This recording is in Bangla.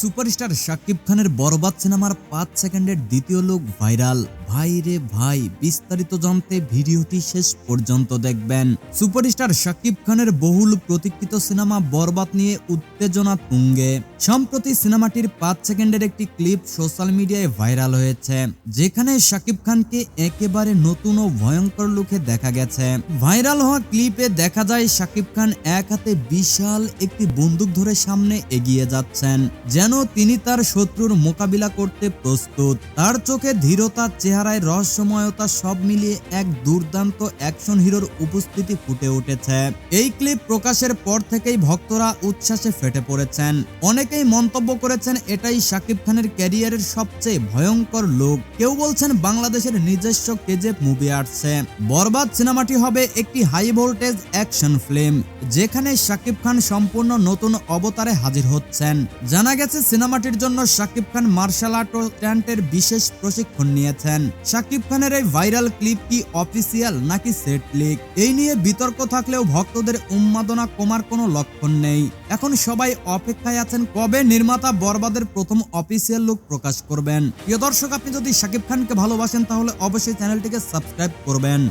সুপারস্টার শাকিব খানের বরবাদ সিনেমার 5 সেকেন্ডের দ্বিতীয় লুক ভাইরাল। ভাই রে ভাই, বিস্তারিত জানতে ভিডিওটি শেষ পর্যন্ত দেখবেন। সুপারস্টার শাকিব খানের বহুল প্রতীক্ষিত সিনেমা বরবাদ নিয়ে উত্তেজনা তুঙ্গে। সম্প্রতি সিনেমাটির 5 সেকেন্ডের একটি ক্লিপ সোশ্যাল মিডিয়ায় ভাইরাল হয়েছে, যেখানে শাকিব খানকে একেবারে নতুন ও ভয়ঙ্কর লুকে দেখা গেছে। ভাইরাল হওয়া ক্লিপে দেখা যায় শাকিব খান এক হাতে বিশাল একটি বন্দুক ধরে সামনে এগিয়ে যাচ্ছেন, যেন তিনি তার শত্রুর মোকাবিলা করতে প্রস্তুত। তার চোখে ধীরতা, চেহারায় রহস্যময়তা, সব মিলিয়ে এক দুর্দান্ত অ্যাকশন হিরোর উপস্থিতি ফুটে উঠেছে। এই ক্লিপ প্রকাশের পর থেকেই ভক্তরা উচ্ছ্বাসে ফেটে পড়েছেন। অনেকেই মন্তব্য করেছেন এটাই শাকিব খানের ক্যারিয়ারের সবচেয়ে ভয়ঙ্কর লুক। কেউ বলছেন বাংলাদেশের নিজস্ব কেজিএফ মুভি আসছে। বরবাদ সিনেমাটি হবে একটি হাই ভোল্টেজ অ্যাকশন ফিল্ম, যেখানে শাকিব খান সম্পূর্ণ নতুন অবতারে হাজির হচ্ছেন। জানা গেছে সিনেমাটির জন্য শাকিব খান মার্শাল আর্ট ও স্টান্টের বিশেষ প্রশিক্ষণ নিয়েছেন। শাকিব খানের এই ভাইরাল ক্লিপ কি অফিসিয়াল নাকি সেট লিক, এই নিয়ে বিতর্ক থাকলেও ভক্তদের উন্মাদনা কমার কোনো লক্ষণ নেই। এখন সবাই অপেক্ষায় আছেন কবে নির্মাতা বরবাদের প্রথম অফিসিয়াল লুক প্রকাশ করবেন। প্রিয় দর্শক, আপনি যদি শাকিব খানকে ভালোবাসেন তাহলে অবশ্যই চ্যানেলটিকে সাবস্ক্রাইব করবেন।